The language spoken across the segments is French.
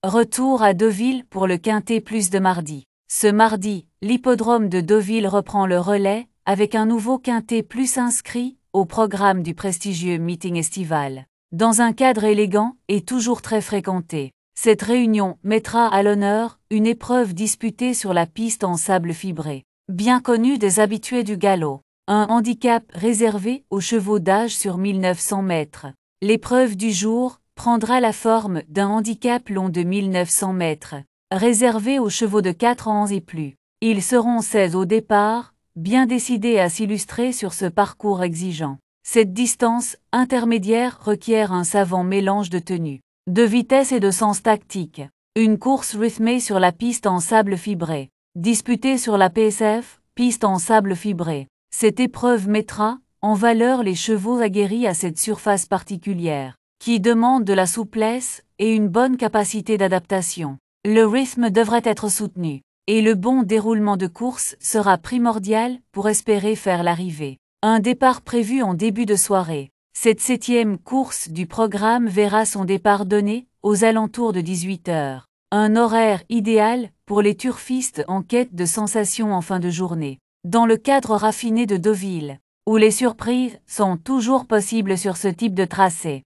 Retour à Deauville pour le Quintet Plus de mardi. Ce mardi, l'hippodrome de Deauville reprend le relais, avec un nouveau Quintet Plus inscrit au programme du prestigieux meeting estival. Dans un cadre élégant et toujours très fréquenté, cette réunion mettra à l'honneur une épreuve disputée sur la piste en sable fibré, bien connue des habitués du galop. Un handicap réservé aux chevaux d'âge sur 1900 mètres. L'épreuve du jour prendra la forme d'un handicap long de 1900 mètres, réservé aux chevaux de 4 ans et plus. Ils seront 16 au départ, bien décidés à s'illustrer sur ce parcours exigeant. Cette distance intermédiaire requiert un savant mélange de tenue, de vitesse et de sens tactique. Une course rythmée sur la piste en sable fibré, disputée sur la PSF, piste en sable fibré. Cette épreuve mettra en valeur les chevaux aguerris à cette surface particulière, qui demande de la souplesse et une bonne capacité d'adaptation. Le rythme devrait être soutenu, et le bon déroulement de course sera primordial pour espérer faire l'arrivée. Un départ prévu en début de soirée. Cette 7e course du programme verra son départ donné aux alentours de 18 h. Un horaire idéal pour les turfistes en quête de sensations en fin de journée. Dans le cadre raffiné de Deauville, où les surprises sont toujours possibles sur ce type de tracé.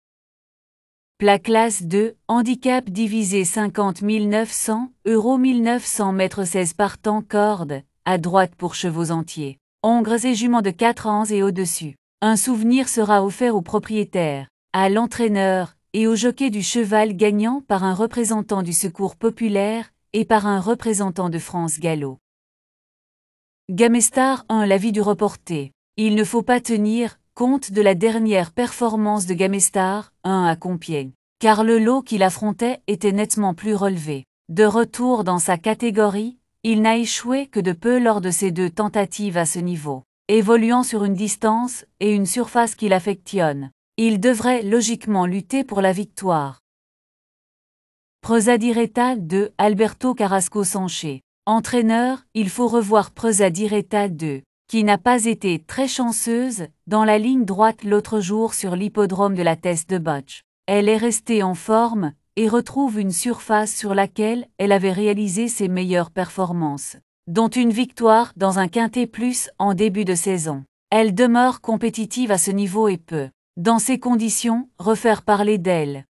Plat classe 2, handicap divisé 50 900 € 1900 mètres 16 partants corde, à droite pour chevaux entiers, hongres et juments de 4 ans et au-dessus. Un souvenir sera offert au propriétaire, à l'entraîneur et au jockey du cheval gagnant par un représentant du Secours populaire et par un représentant de France Galop. Gamestar 1. L'avis du reporter. Il ne faut pas tenir compte de la dernière performance de Gamestar 1 à Compiègne, car le lot qu'il affrontait était nettement plus relevé. De retour dans sa catégorie, il n'a échoué que de peu lors de ses 2 tentatives à ce niveau. Évoluant sur une distance et une surface qu'il affectionne, il devrait logiquement lutter pour la victoire. Presa Diretta 2. Alberto Carrasco Sanché. Entraîneur, il faut revoir Presa Diretta 2, qui n'a pas été très chanceuse dans la ligne droite l'autre jour sur l'hippodrome de la Teste de Botch. Elle est restée en forme et retrouve une surface sur laquelle elle avait réalisé ses meilleures performances, dont une victoire dans un Quintet Plus en début de saison. Elle demeure compétitive à ce niveau et peut, dans ces conditions, refaire parler d'elle.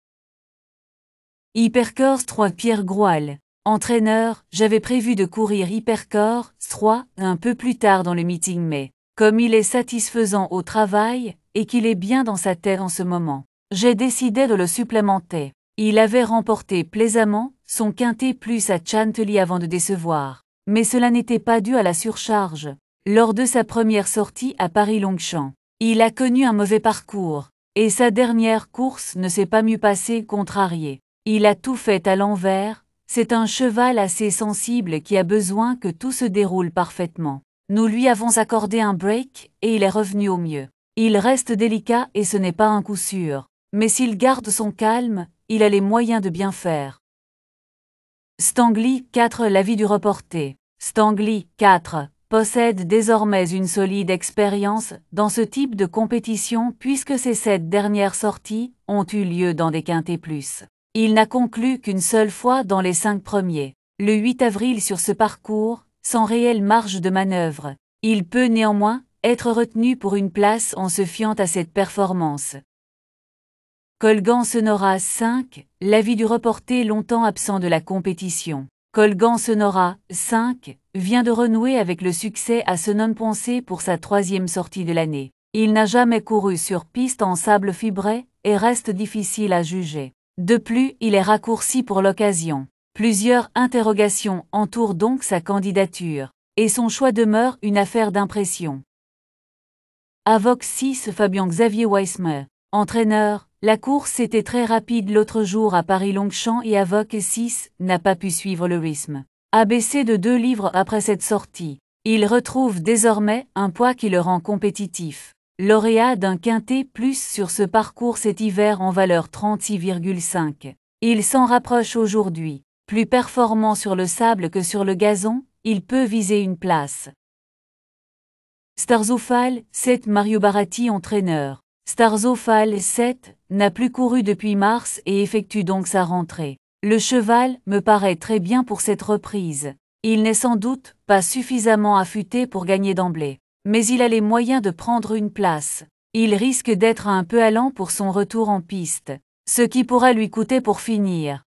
Hypercourse 3. Pierre Groal. Entraîneur, j'avais prévu de courir Hypercourse 3 un peu plus tard dans le meeting, mais comme il est satisfaisant au travail et qu'il est bien dans sa tête en ce moment, j'ai décidé de le supplémenter. Il avait remporté plaisamment son Quintet Plus à Chantilly avant de décevoir, mais cela n'était pas dû à la surcharge. Lors de sa première sortie à Paris-Longchamp, il a connu un mauvais parcours, et sa dernière course ne s'est pas mieux passée, contrarié. Il a tout fait à l'envers. C'est un cheval assez sensible qui a besoin que tout se déroule parfaitement. Nous lui avons accordé un break et il est revenu au mieux. Il reste délicat et ce n'est pas un coup sûr. Mais s'il garde son calme, il a les moyens de bien faire. Stangli 4. L'avis du reporter. Stangli 4 possède désormais une solide expérience dans ce type de compétition puisque ses 7 dernières sorties ont eu lieu dans des Quintets Plus. Il n'a conclu qu'une seule fois dans les 5 premiers, le 8 avril sur ce parcours, sans réelle marge de manœuvre. Il peut néanmoins être retenu pour une place en se fiant à cette performance. Colgan Sonora 5. L'avis du reporter longtemps absent de la compétition. Colgan Sonora 5 vient de renouer avec le succès à Sonone-Poncé pour sa 3e sortie de l'année. Il n'a jamais couru sur piste en sable fibré et reste difficile à juger. De plus, il est raccourci pour l'occasion. Plusieurs interrogations entourent donc sa candidature, et son choix demeure une affaire d'impression. Avoc 6. Fabien Xavier Weissmer. Entraîneur, la course était très rapide l'autre jour à Paris-Longchamp et Avoc 6 n'a pas pu suivre le rythme. Abaissé de 2 livres après cette sortie, il retrouve désormais un poids qui le rend compétitif. Lauréat d'un Quintet Plus sur ce parcours cet hiver en valeur 36,5. Il s'en rapproche aujourd'hui. Plus performant sur le sable que sur le gazon, il peut viser une place. Starzofal 7. Mario Baratti entraîneur. Starzofal 7 n'a plus couru depuis mars et effectue donc sa rentrée. Le cheval me paraît très bien pour cette reprise. Il n'est sans doute pas suffisamment affûté pour gagner d'emblée. Mais il a les moyens de prendre une place. Il risque d'être un peu allant pour son retour en piste, ce qui pourra lui coûter pour finir.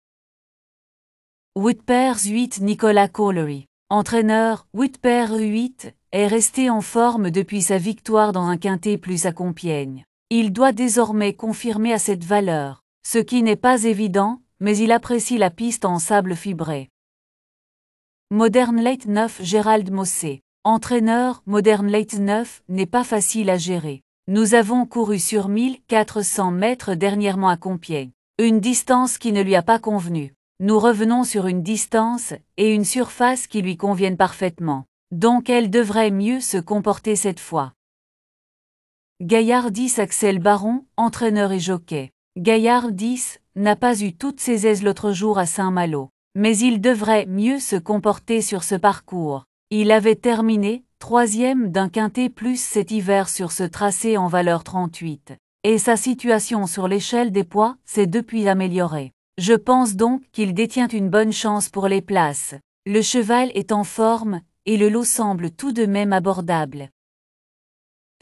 Whitpers 8 Nicolas Collery. Entraîneur, Whitpers 8 est resté en forme depuis sa victoire dans un quintet plus à Compiègne. Il doit désormais confirmer à cette valeur, ce qui n'est pas évident, mais il apprécie la piste en sable fibré. Modern Late 9 Gérald Mossé. Entraîneur, Modern Late 9 n'est pas facile à gérer. Nous avons couru sur 1400 mètres dernièrement à Compiègne, une distance qui ne lui a pas convenu. Nous revenons sur une distance et une surface qui lui conviennent parfaitement. Donc elle devrait mieux se comporter cette fois. Gaillard 10 Axel Baron, entraîneur et jockey. Gaillard 10 n'a pas eu toutes ses aises l'autre jour à Saint-Malo, mais il devrait mieux se comporter sur ce parcours. Il avait terminé 3e d'un quintet plus cet hiver sur ce tracé en valeur 38. Et sa situation sur l'échelle des poids s'est depuis améliorée. Je pense donc qu'il détient une bonne chance pour les places. Le cheval est en forme, et le lot semble tout de même abordable.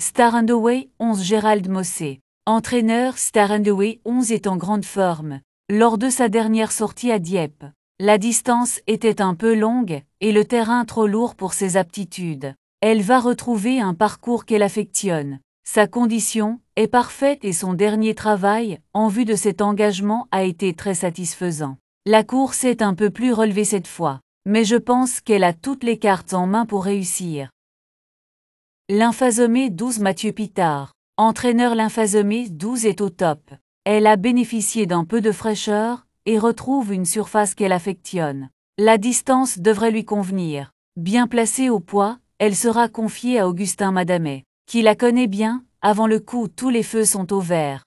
Star and Away 11 Gérald Mossé. Entraîneur, Star and Away 11 est en grande forme. Lors de sa dernière sortie à Dieppe, la distance était un peu longue, et le terrain trop lourd pour ses aptitudes. Elle va retrouver un parcours qu'elle affectionne. Sa condition est parfaite et son dernier travail, en vue de cet engagement, a été très satisfaisant. La course est un peu plus relevée cette fois, mais je pense qu'elle a toutes les cartes en main pour réussir. Lymphazomée 12 Mathieu Pitard. Entraîneur Lymphazomée 12 est au top. Elle a bénéficié d'un peu de fraîcheur et retrouve une surface qu'elle affectionne. La distance devrait lui convenir. Bien placée au poids, elle sera confiée à Augustin Madamet, qui la connaît bien. Avant le coup, tous les feux sont au vert.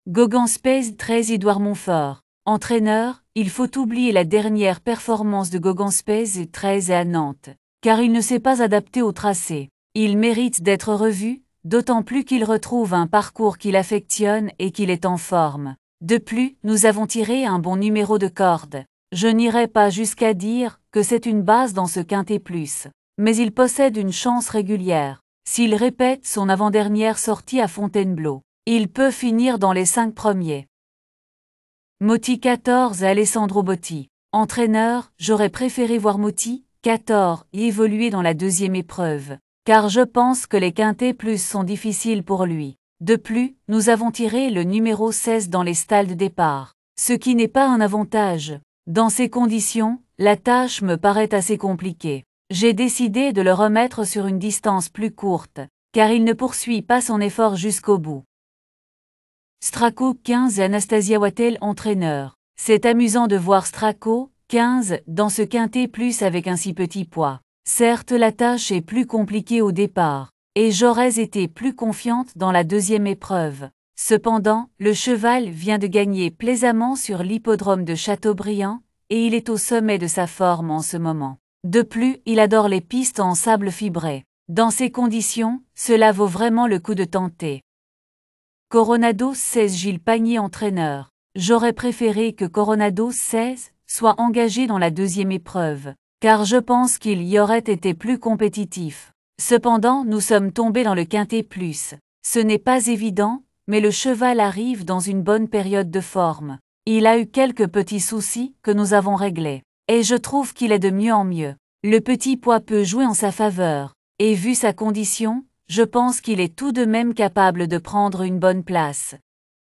Gauguin Space 13 Édouard Montfort. Entraîneur, il faut oublier la dernière performance de Gauguin Space 13 à Nantes, car il ne s'est pas adapté au tracé. Il mérite d'être revu, d'autant plus qu'il retrouve un parcours qu'il affectionne et qu'il est en forme. De plus, nous avons tiré un bon numéro de corde. Je n'irai pas jusqu'à dire que c'est une base dans ce quintet plus, mais il possède une chance régulière. S'il répète son avant-dernière sortie à Fontainebleau, il peut finir dans les 5 premiers. Motti 14 Alessandro Botti. Entraîneur, j'aurais préféré voir Motti 14 évoluer dans la deuxième épreuve, car je pense que les quintets plus sont difficiles pour lui. De plus, nous avons tiré le numéro 16 dans les stalles de départ, ce qui n'est pas un avantage. Dans ces conditions, la tâche me paraît assez compliquée. J'ai décidé de le remettre sur une distance plus courte, car il ne poursuit pas son effort jusqu'au bout. Straco 15 Anastasia Wattel entraîneur. C'est amusant de voir Straco 15 dans ce quintet plus avec un si petit poids. Certes, la tâche est plus compliquée au départ, et j'aurais été plus confiante dans la deuxième épreuve. Cependant, le cheval vient de gagner plaisamment sur l'hippodrome de Châteaubriand, et il est au sommet de sa forme en ce moment. De plus, il adore les pistes en sable fibré. Dans ces conditions, cela vaut vraiment le coup de tenter. Coronado 16 Gilles Pagny entraîneur. J'aurais préféré que Coronado 16 soit engagé dans la deuxième épreuve, car je pense qu'il y aurait été plus compétitif. Cependant, nous sommes tombés dans le quintet plus. Ce n'est pas évident, mais le cheval arrive dans une bonne période de forme. Il a eu quelques petits soucis que nous avons réglés. Et je trouve qu'il est de mieux en mieux. Le petit poids peut jouer en sa faveur, et vu sa condition, je pense qu'il est tout de même capable de prendre une bonne place.